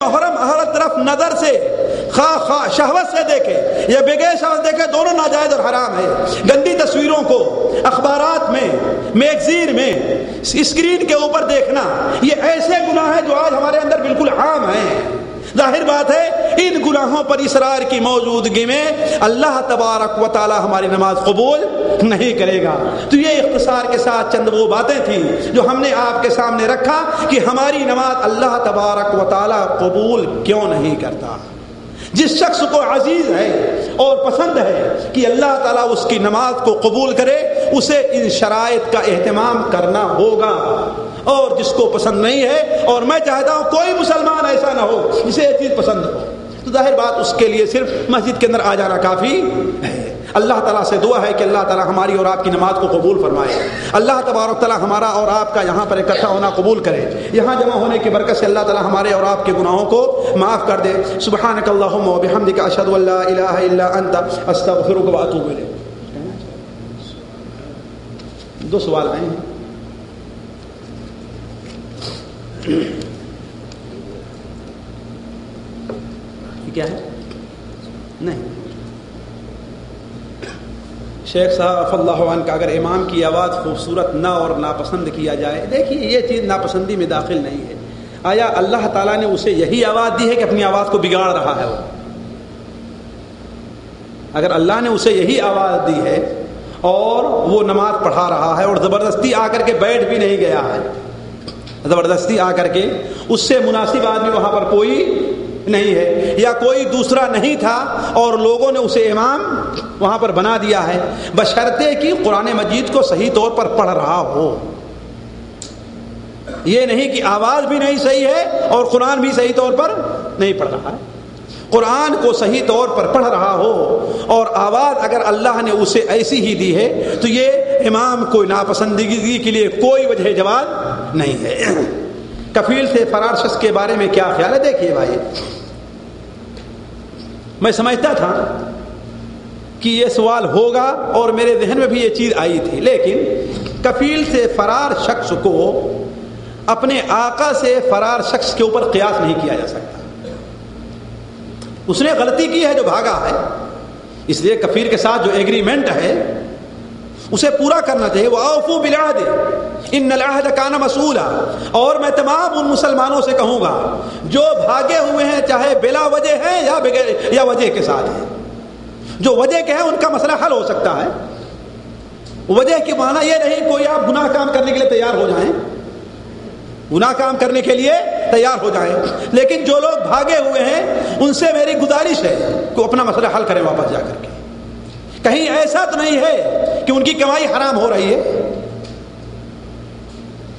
محرم ہر طرف نظر سے خواہ شہوت سے دیکھے یا بغیر شہوت دیکھے، دونوں ناجائز اور حرام ہے۔ گندی تصویروں کو اخبارات میں، میگزین میں، اسکرین کے اوپر دیکھنا، یہ ایسے گناہ ہیں جو آج ہمارے اندر بالکل عام ہیں۔ ظاہر بات ہے ان گناہوں پر اصرار کی موجودگی میں اللہ تبارک و تعالی ہماری نماز قبول نہیں کرے گا۔ تو یہ اختصار کے ساتھ چند وہ باتیں تھیں جو ہم نے آپ کے سامنے رکھا کہ ہماری نماز اللہ تبارک و تعالی قبول کیوں نہیں کرتا۔ جس شخص کو عزیز ہے اور پسند ہے کہ اللہ تعالیٰ اس کی نماز کو قبول کرے، اسے ان شرائط کا اہتمام کرنا ہوگا، اور جس کو پسند نہیں ہے، اور میں چاہتا ہوں کوئی مسلمان ایسا نہ ہو جسے یہ چیز پسند ہو، تو ظاہر بات اس کے لیے صرف مسجد کے اندر آ جانا کافی ہے۔ اللہ تعالیٰ سے دعا ہے کہ اللہ تعالیٰ ہماری اور آپ کی نماز کو قبول فرمائے۔ اللہ تبارک تعالیٰ ہمارا اور آپ کا یہاں پر اکٹھا ہونا قبول کرے۔ یہاں جمع ہونے کی برکت سے اللہ تعالیٰ ہمارے اور آپ کے گناہوں کو معاف کر دے۔ سبحانک اللہم و بحمدک، اشہد ان لا الہ الا انت، استغفرک و اتوب الیک۔ دو سوال آئے ہیں۔ کیا ہے؟ نہیں، شیخ صاحب اللہ عنہ کا اگر امام کی آواز خوبصورت نہ اور ناپسند کیا جائے، دیکھیے یہ چیز ناپسندی میں داخل نہیں ہے۔ آیا اللہ تعالیٰ نے اسے یہی آواز دی ہے کہ اپنی آواز کو بگاڑ رہا ہے وہ؟ اگر اللہ نے اسے یہی آواز دی ہے اور وہ نماز پڑھا رہا ہے اور زبردستی آ کر کے بیٹھ بھی نہیں گیا ہے، زبردستی آ کر کے، اس سے مناسب آدمی وہاں پر کوئی نہیں ہے، یا کوئی دوسرا نہیں تھا اور لوگوں نے اسے امام وہاں پر بنا دیا ہے، بشرطے کہ قرآن مجید کو صحیح طور پر پڑھ رہا ہو۔ یہ نہیں کہ آواز بھی نہیں صحیح ہے اور قرآن بھی صحیح طور پر نہیں پڑھ رہا ہے، قرآن کو صحیح طور پر پڑھ رہا ہو اور آواز اگر اللہ نے اسے ایسی ہی دی ہے تو یہ امام کو ناپسندگی کے لیے کوئی وجہ جواز نہیں ہے۔ کفیل سے فرار شخص کے بارے میں کیا خیال ہے؟ دیکھیے بھائی، میں سمجھتا تھا کہ یہ سوال ہوگا اور میرے ذہن میں بھی یہ چیز آئی تھی، لیکن کفیل سے فرار شخص کو اپنے آقا سے فرار شخص کے اوپر قیاس نہیں کیا جا سکتا۔ اس نے غلطی کی ہے جو بھاگا ہے، اس لیے کفیل کے ساتھ جو ایگریمنٹ ہے اسے پورا کرنا چاہیے۔ وَأَوْفُوا بِالْعَهْدِ إِنَّ الْعَهْدَ كَانَ مَسْئُولًا۔ اور میں تمام ان مسلمانوں سے کہوں گا جو بھاگے ہوئے ہیں، چاہے بلا وجہ ہیں یا بغیر یا وجہ کے ساتھ ہیں، جو وجہ کے ہیں ان کا مسئلہ حل ہو سکتا ہے۔ وجہ کی معنی یہ نہیں کوئی آپ گناہ کام کرنے کے لیے تیار ہو جائیں، گناہ کام کرنے کے لیے تیار ہو جائیں، لیکن جو لوگ بھاگے ہوئے ہیں ان سے میری گزارش ہے کہ اپنا مسئلہ حل کریں واپس جا کر کے۔ کہیں ایسا تو نہیں ہے کہ ان کی کمائی حرام ہو رہی ہے،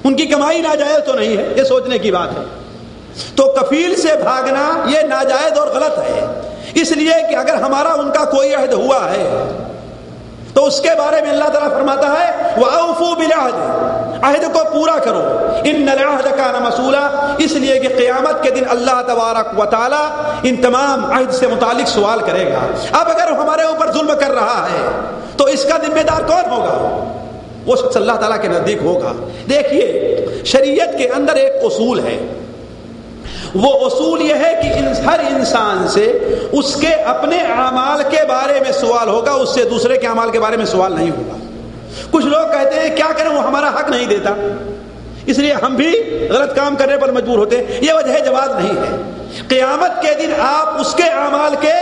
ان کی کمائی ناجائز تو نہیں ہے، یہ سوچنے کی بات ہے۔ تو کفیل سے بھاگنا یہ ناجائز اور غلط ہے، اس لیے کہ اگر ہمارا ان کا کوئی عہد ہوا ہے تو اس کے بارے میں اللہ تعالیٰ فرماتا ہے وَأَوْفُوا بِالْعَهْدِ، عہد کو پورا کرو، إِنَّ الْعَهْدَ كَانَ مَسْئُولًا، اس لیے کہ قیامت کے دن اللہ تبارک و تعالیٰ ان تمام عہد سے متعلق سوال کرے گا۔ اب اگر ہمارے اوپر ظلم کر رہا ہے تو اس کا ذمہ دار کون ہوگا؟ وہ شخص اللہ تعالیٰ کے نزدیک ہوگا۔ دیکھیے شریعت کے اندر ایک اصول ہے، وہ اصول یہ ہے کہ ہر انسان سے اس کے اپنے اعمال کے بارے میں سوال ہوگا، اس سے دوسرے کے اعمال کے بارے میں سوال نہیں ہوگا۔ کچھ لوگ کہتے ہیں کیا کریں وہ ہمارا حق نہیں دیتا، اس لیے ہم بھی غلط کام کرنے پر مجبور ہوتے ہیں، یہ وجہ جواز نہیں ہے۔ قیامت کے دن آپ اس کے اعمال کے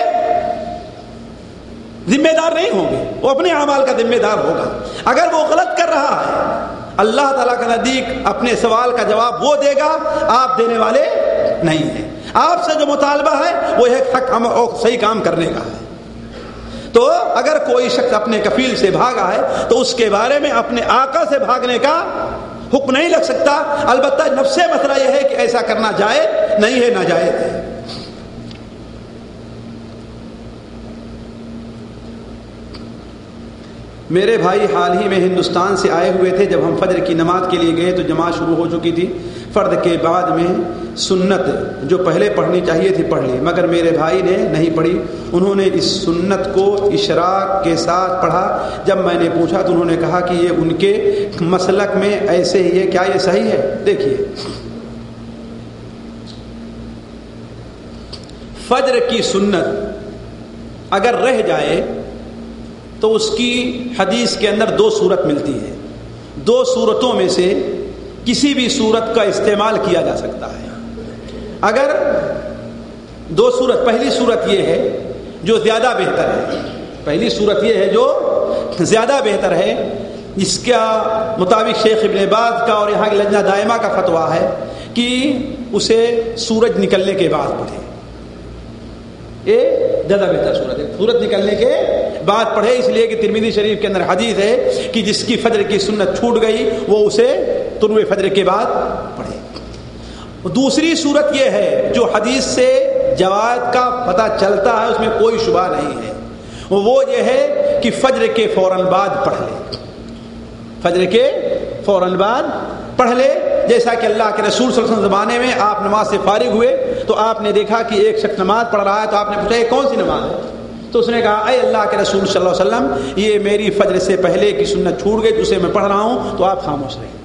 ذمہ دار نہیں ہوں گے، وہ اپنے اعمال کا ذمہ دار ہوگا۔ اگر وہ غلط کر رہا ہے اللہ تعالیٰ کا نزدیک اپنے سوال کا جواب وہ دے گا، آپ دینے والے نہیں ہیں۔ آپ سے جو مطالبہ ہے وہ ایک حق صحیح کام کرنے کا ہے۔ تو اگر کوئی شخص اپنے کفیل سے بھاگا ہے تو اس کے بارے میں اپنے آقا سے بھاگنے کا حکم نہیں لگ سکتا، البتہ نفس مسئلہ یہ ہے کہ ایسا کرنا جائز نہیں ہے، ناجائز ہے۔ میرے بھائی حال ہی میں ہندوستان سے آئے ہوئے تھے، جب ہم فجر کی نماز کے لیے گئے تو جماعت شروع ہو چکی تھی۔ فرد کے بعد میں سنت جو پہلے پڑھنی چاہیے تھی پڑھ لی، مگر میرے بھائی نے نہیں پڑھی، انہوں نے اس سنت کو اشراق کے ساتھ پڑھا۔ جب میں نے پوچھا تو انہوں نے کہا کہ یہ ان کے مسلک میں ایسے ہی ہے، کیا یہ صحیح ہے؟ دیکھیے فجر کی سنت اگر رہ جائے تو اس کی حدیث کے اندر 2 صورت ملتی ہے. 2 صورتوں میں سے کسی بھی صورت کا استعمال کیا جا سکتا ہے. اگر 2 صورت، پہلی صورت یہ ہے جو زیادہ بہتر ہے، پہلی صورت یہ ہے جو زیادہ بہتر ہے، اس کا مطابق شیخ ابن باز کا اور یہاں کی لجنہ دائمہ کا فتویٰ ہے کہ اسے سورج نکلنے کے بعد پڑھے. یہ زیادہ بہتر صورت ہے، سورج نکلنے کے بعد پڑھے، اس لیے کہ ترمذی شریف کے اندر حدیث ہے کہ جس کی فجر کی سنت چھوٹ گئی وہ اسے طلوع فجر کے بعد پڑھے. دوسری صورت یہ ہے جو حدیث سے جواز کا پتہ چلتا ہے، اس میں کوئی شبہ نہیں ہے، وہ یہ ہے کہ فجر کے فوراً بعد پڑھ لے. فجر کے فوراً بعد پڑھ لے. جیسا کہ اللہ کے رسول صلی اللہ علیہ وسلم زمانے میں آپ نماز سے فارغ ہوئے تو آپ نے دیکھا کہ ایک شخص نماز پڑھ رہا ہے، تو آپ نے پوچھا یہ کون سی نماز ہے؟ تو اس نے کہا اے اللہ کے رسول صلی اللہ علیہ وسلم یہ میری فجر سے پہلے کی سنت چھوٹ گئی تو اسے میں پڑھ رہا ہوں. تو آپ خاموش رہے،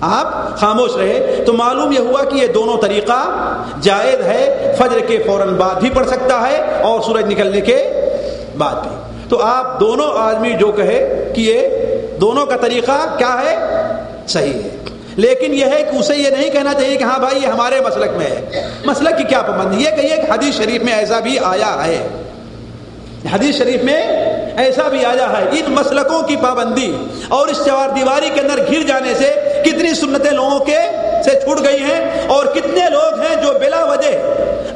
آپ خاموش رہے. تو معلوم یہ ہوا کہ یہ دونوں طریقہ جائز ہے، فجر کے فوراً بعد بھی پڑھ سکتا ہے اور سورج نکلنے کے بعد بھی. تو آپ دونوں آدمی جو کہے کہ یہ دونوں کا طریقہ کیا ہے، صحیح ہے. لیکن یہ ہے کہ اسے یہ نہیں کہنا چاہیے کہ ہاں بھائی یہ ہمارے مسلک میں ہے. مسلک کی کیا پابندی؟ یہ کہیے کہ حدیث شریف میں ایسا بھی آیا ہے، حدیث شریف میں ایسا بھی آیا ہے. ان مسلکوں کی پابندی اور اس چار دیواری کے اندر گھر جانے سے کتنی سنتیں لوگوں کے سے چھوٹ گئی ہیں، اور کتنے لوگ ہیں جو بلا وجہ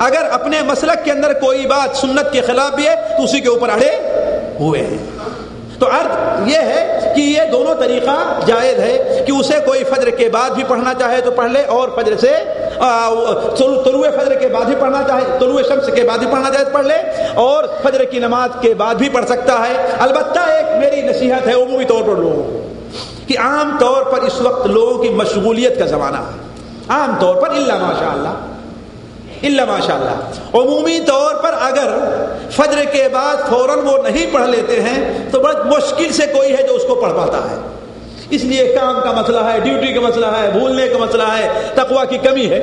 اگر اپنے مسلک کے اندر کوئی بات سنت کے خلاف بھی ہے تو اسی کے اوپر اڑے ہوئے ہیں. تو عرض یہ ہے کہ یہ دونوں طریقہ جائز ہے کہ اسے کوئی فجر کے بعد بھی پڑھنا چاہے تو پڑھ لے، اور فجر سے طلوع فجر کے بعد بھی پڑھنا چاہے، طلوع شمس کے بعد بھی پڑھنا چاہے تو پڑھ لے، اور فجر کی نماز کے بعد بھی پڑھ سکتا ہے. البتہ ایک میری نصیحت ہے عمومی طور پر لوگوں کو کہ عام طور پر اس وقت لوگوں کی مشغولیت کا زمانہ ہے، عام طور پر الا ماشاء اللہ عمومی طور پر اگر فجر کے بعد فوراً وہ نہیں پڑھ لیتے ہیں تو بڑا مشکل سے کوئی ہے جو اس کو پڑھ پاتا ہے. اس لیے کام کا مسئلہ ہے، ڈیوٹی کا مسئلہ ہے، بھولنے کا مسئلہ ہے، تقویٰ کی کمی ہے.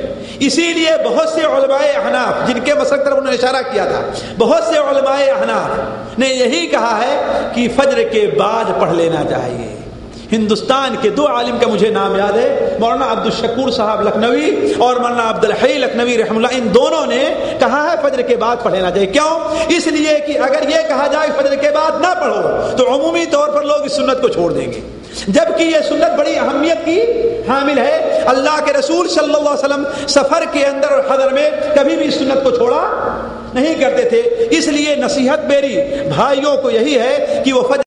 اسی لیے بہت سے علماء احناف جن کے مسلک طرف انہوں نے اشارہ کیا تھا، بہت سے علماء احناف نے یہی کہا ہے کہ فجر کے بعد پڑھ لینا چاہیے. ہندوستان کے 2 عالم کا مجھے نام یاد ہے، مولانا عبد الشکور صاحب لکھنوی اور مولانا عبد الحی لکھنوی رحمہ اللہ، ان دونوں نے کہا ہے فجر کے بعد پڑھ لینا چاہیے. کیوں؟ اس لیے کہ اگر یہ کہا جائے فجر کے بعد نہ پڑھو تو عمومی طور پر لوگ اس سنت کو چھوڑ دیں گے، جبکہ یہ سنت بڑی اہمیت کی حامل ہے. اللہ کے رسول صلی اللہ علیہ وسلم سفر کے اندر اور حضر میں کبھی بھی اس سنت کو چھوڑا نہیں کرتے تھے. اس لیے نصیحت میری بھائیوں کو یہی ہے کہ وہ فجر